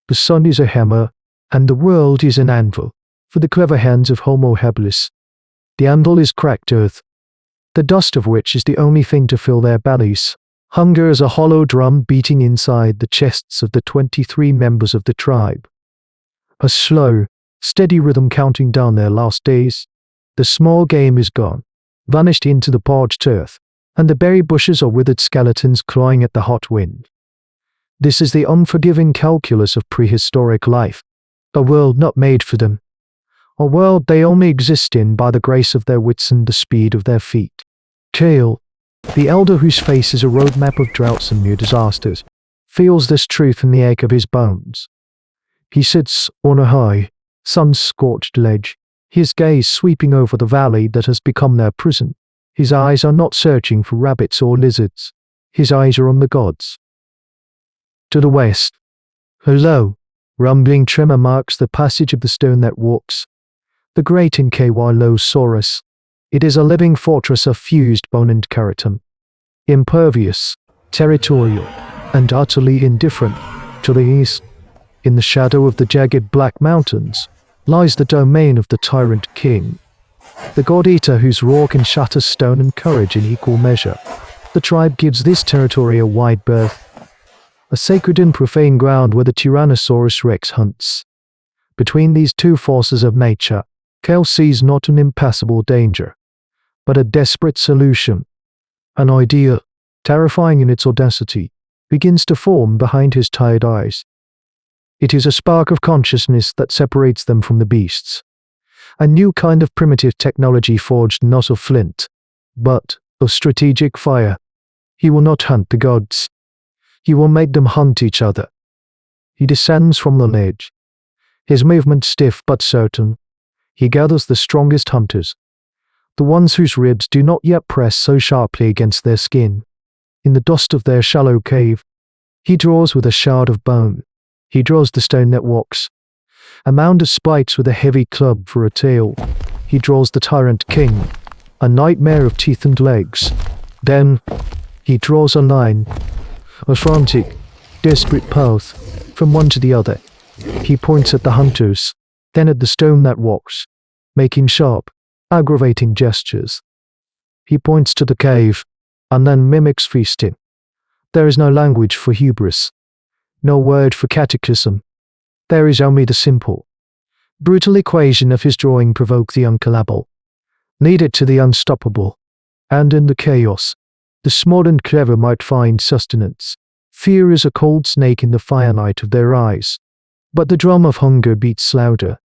The sun is a hammer, and the world is an anvil, for the clever hands of Homo habilis. The anvil is cracked earth, the dust of which is the only thing to fill their bellies. Hunger is a hollow drum beating inside the chests of the 23 members of the tribe. A slow, steady rhythm counting down their last days. The small game is gone, vanished into the parched earth, and the berry bushes are withered skeletons clawing at the hot wind. This is the unforgiving calculus of prehistoric life, a world not made for them, a world they only exist in by the grace of their wits and the speed of their feet. Kale, the elder whose face is a roadmap of droughts and new disasters, feels this truth in the ache of his bones. He sits on a high, sun-scorched ledge, his gaze sweeping over the valley that has become their prison. His eyes are not searching for rabbits or lizards. His eyes are on the gods. To the west, a low, rumbling tremor marks the passage of the stone that walks. The great Ankylosaurus. It is a living fortress of fused bone and keratin. Impervious, territorial, and utterly indifferent. To the east, in the shadow of the jagged black mountains, lies the domain of the tyrant king, the god-eater whose roar can shatter stone and courage in equal measure. The tribe gives this territory a wide berth, a sacred and profane ground where the Tyrannosaurus Rex hunts. Between these two forces of nature, Kale sees not an impassable danger, but a desperate solution. An idea, terrifying in its audacity, begins to form behind his tired eyes. It is a spark of consciousness that separates them from the beasts. A new kind of primitive technology forged not of flint, but of strategic fire. He will not hunt the gods. He will make them hunt each other. He descends from the ledge, his movement stiff but certain. He gathers the strongest hunters, the ones whose ribs do not yet press so sharply against their skin. In the dust of their shallow cave, he draws with a shard of bone. He draws the stone that walks, a mound of spikes with a heavy club for a tail. He draws the tyrant king, a nightmare of teeth and legs. Then he draws a line, a frantic, desperate path, from one to the other. He points at the hunters, then at the stone that walks, making sharp, aggravating gestures. He points to the cave, and then mimics feasting. There is no language for hubris, no word for catechism. There is only the simple, brutal equation of his drawing: provoke the unkillable, lead it to the unstoppable, and in the chaos, the small and clever might find sustenance. Fear is a cold snake in the firelight of their eyes, but the drum of hunger beats louder.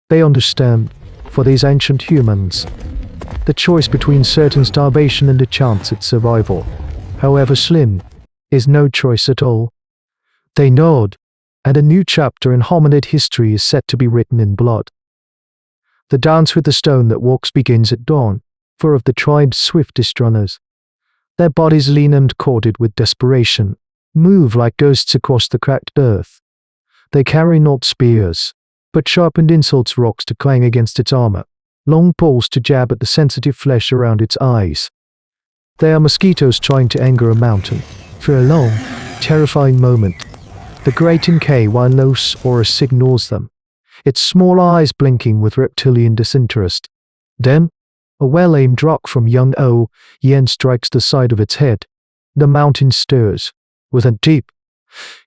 They understand, for these ancient humans, the choice between certain starvation and a chance at survival, however slim, is no choice at all. They nod, and a new chapter in hominid history is set to be written in blood. The dance with the stone that walks begins at dawn, for of the tribe's swiftest runners, their bodies lean and corded with desperation, move like ghosts across the cracked earth. They carry not spears, but sharpened insults rocks to clang against its armor, long poles to jab at the sensitive flesh around its eyes. They are mosquitoes trying to anger a mountain. For a long, terrifying moment, the great Ankylosaurus signals them, its small eyes blinking with reptilian disinterest. Then, a well-aimed rock from young Yen strikes the side of its head. The mountain stirs, with a deep,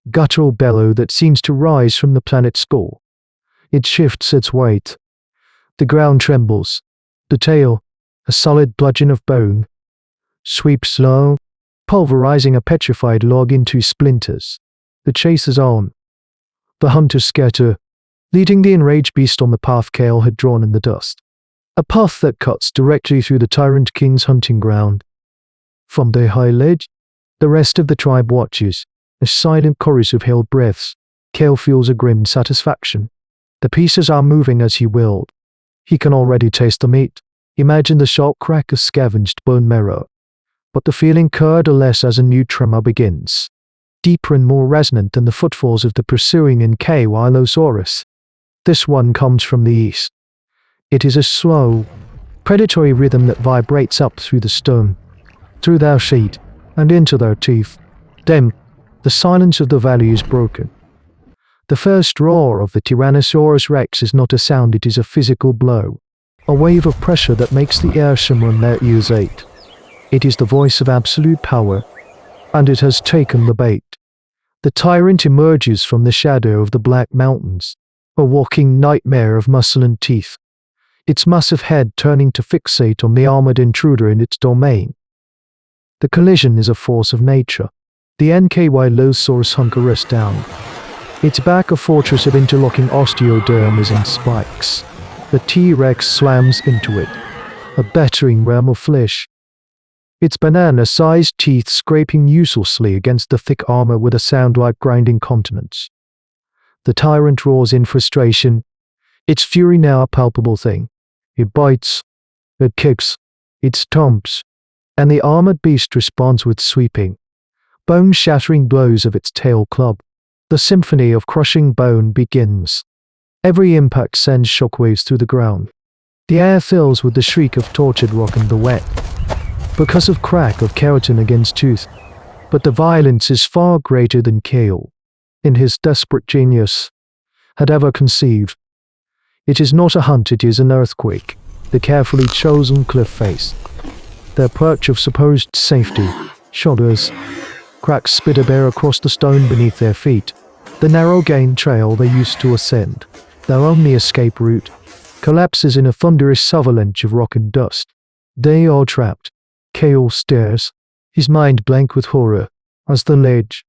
guttural bellow that seems to rise from the planet's skull. It shifts its weight. The ground trembles. The tail, a solid bludgeon of bone, sweeps low, pulverizing a petrified log into splinters. The chase is on. The hunters scatter, leading the enraged beast on the path Kale had drawn in the dust. A path that cuts directly through the tyrant king's hunting ground. From their high ledge, the rest of the tribe watches, a silent chorus of held breaths. Kale feels a grim satisfaction. The pieces are moving as he willed. He can already taste the meat, imagine the sharp crack of scavenged bone marrow. But the feeling curdles less as a new tremor begins, deeper and more resonant than the footfalls of the pursuing Ankylosaurus. This one comes from the east. It is a slow, predatory rhythm that vibrates up through the stone, through their feet, and into their teeth. Then, the silence of the valley is broken. The first roar of the Tyrannosaurus Rex is not a sound, it is a physical blow. A wave of pressure that makes the air shimmer and their ears ache. It is the voice of absolute power, and it has taken the bait. The tyrant emerges from the shadow of the Black Mountains, a walking nightmare of muscle and teeth, its massive head turning to fixate on the armored intruder in its domain. The collision is a force of nature. The Ankylosaurus hunkers down. Its back a fortress of interlocking osteoderms and spikes. The T-Rex slams into it, a battering ram of flesh. Its banana-sized teeth scraping uselessly against the thick armor with a sound like grinding continents. The tyrant roars in frustration, its fury now a palpable thing. It bites, it kicks, it stomps, and the armored beast responds with sweeping, bone-shattering blows of its tail club. The symphony of crushing bone begins. Every impact sends shockwaves through the ground. The air fills with the shriek of tortured rock and the wet, because of crack of keratin against tooth. But the violence is far greater than Kale, in his desperate genius, had ever conceived. It is not a hunt, it is an earthquake, the carefully chosen cliff face. Their perch of supposed safety, shudders, cracks spit a bare across the stone beneath their feet. The narrow gain trail they used to ascend, their only escape route, collapses in a thunderous avalanche of rock and dust. They are trapped. Kale stares, his mind blank with horror, as the ledge,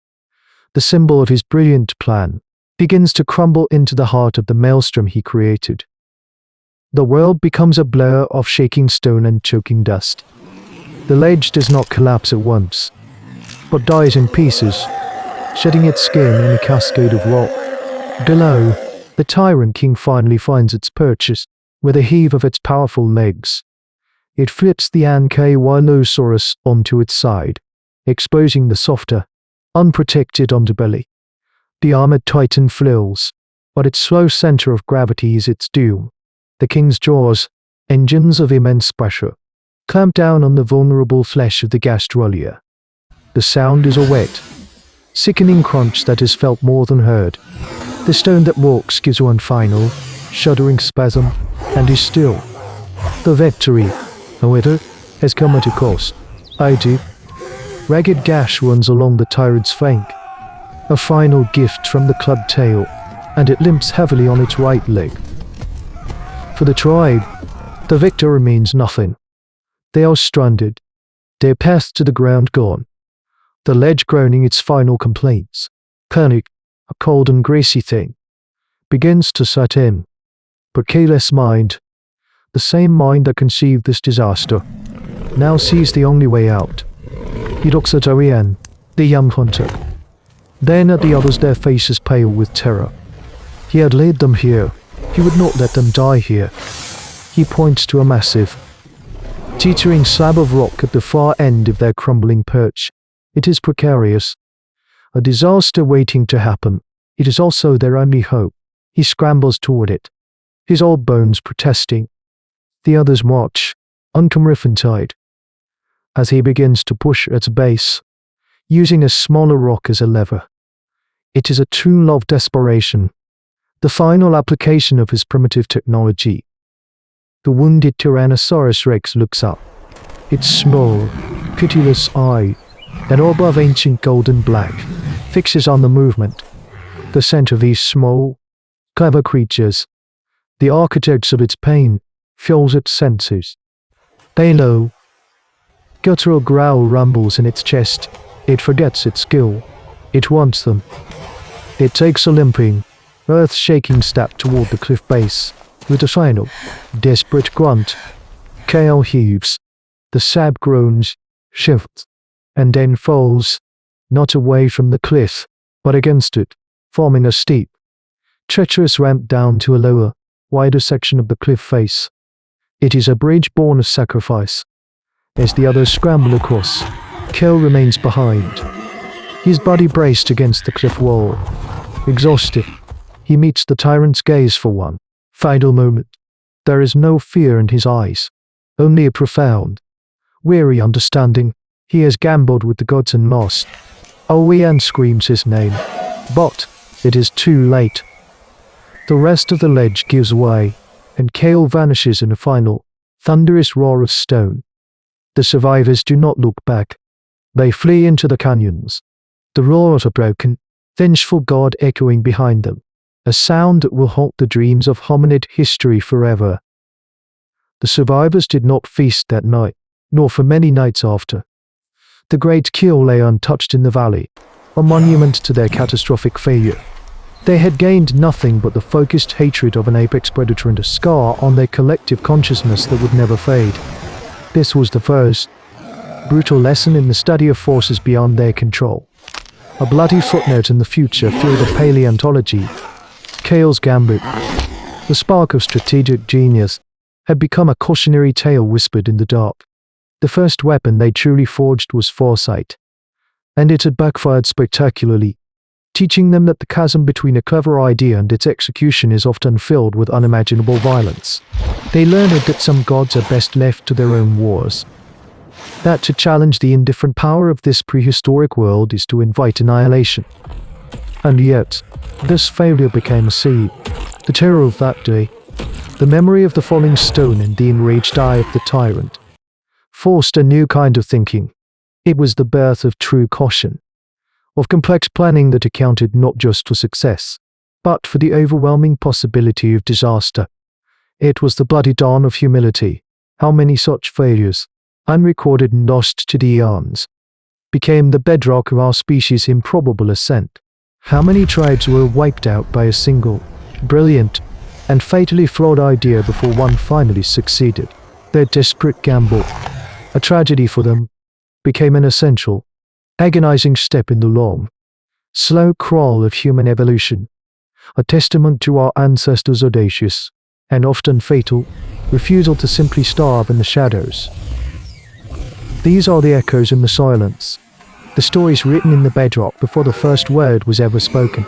the symbol of his brilliant plan, begins to crumble into the heart of the maelstrom he created. The world becomes a blur of shaking stone and choking dust. The ledge does not collapse at once, but dies in pieces, shedding its skin in a cascade of rock. Below, the Tyrant King finally finds its purchase, with a heave of its powerful legs. It flips the Ankylosaurus onto its side, exposing the softer, unprotected underbelly. The armored titan flills, but its slow center of gravity is its doom. The king's jaws, engines of immense pressure, clamp down on the vulnerable flesh of the gastrolea. The sound is a wet, sickening crunch that is felt more than heard. The stone that walks gives one final, shuddering spasm, and is still. The victory, however, has come at a cost. A deep, ragged gash runs along the tyrant's flank, a final gift from the clubbed tail, and it limps heavily on its right leg. For the tribe, the victor means nothing. They are stranded, their path to the ground gone, the ledge groaning its final complaints. Panic, a cold and greasy thing, begins to set in. But Kale's mind, the same mind that conceived this disaster, now sees the only way out. He looks at Ariane, the young hunter, then at the others, their faces pale with terror. He had led them here. He would not let them die here. He points to a massive, teetering slab of rock at the far end of their crumbling perch. It is precarious, a disaster waiting to happen. It is also their only hope. He scrambles toward it, his old bones protesting. The others watch, uncomrified, as he begins to push its base, using a smaller rock as a lever. It is a tool of desperation, the final application of his primitive technology. The wounded Tyrannosaurus Rex looks up, its small, pitiless eye, an orb of ancient golden black, fixes on the movement. The scent of these small, clever creatures, the architects of its pain, fills its senses. A low, guttural growl rumbles in its chest. It forgets its skill. It wants them. It takes a limping, earth-shaking step toward the cliff base. With a final, desperate grunt, Kale heaves. The sap groans, shifts, and then falls, not away from the cliff, but against it, forming a steep, treacherous ramp down to a lower, wider section of the cliff face. It is a bridge born of sacrifice. As the others scramble across, Kale remains behind, his body braced against the cliff wall. Exhausted, he meets the tyrant's gaze for one final moment. There is no fear in his eyes, only a profound, weary understanding. He has gambled with the gods and lost. Owen screams his name, but It is too late. The rest of the ledge gives way, and Kale vanishes in a final, thunderous roar of stone. The survivors do not look back. They flee into the canyons. The roar of a broken, vengeful god echoing behind them, a sound that will haunt the dreams of hominid history forever. The survivors did not feast that night, nor for many nights after. The great kill lay untouched in the valley, a monument to their catastrophic failure. They had gained nothing but the focused hatred of an apex predator and a scar on their collective consciousness that would never fade. This was the first brutal lesson in the study of forces beyond their control. A bloody footnote in the future field of paleontology. Kale's gambit, the spark of strategic genius, had become a cautionary tale whispered in the dark. The first weapon they truly forged was foresight, and it had backfired spectacularly, teaching them that the chasm between a clever idea and its execution is often filled with unimaginable violence. They learned that some gods are best left to their own wars, that to challenge the indifferent power of this prehistoric world is to invite annihilation. And yet, this failure became a seed. The terror of that day, the memory of the falling stone and the enraged eye of the tyrant, forced a new kind of thinking. It was the birth of true caution, of complex planning that accounted not just for success, but for the overwhelming possibility of disaster. It was the bloody dawn of humility. How many such failures, unrecorded and lost to the eons, became the bedrock of our species' improbable ascent? How many tribes were wiped out by a single, brilliant, and fatally flawed idea before one finally succeeded? Their desperate gamble, a tragedy for them, became an essential, agonizing step in the long, slow crawl of human evolution, a testament to our ancestors' audacious, and often fatal, refusal to simply starve in the shadows. These are the echoes in the silence, the stories written in the bedrock before the first word was ever spoken.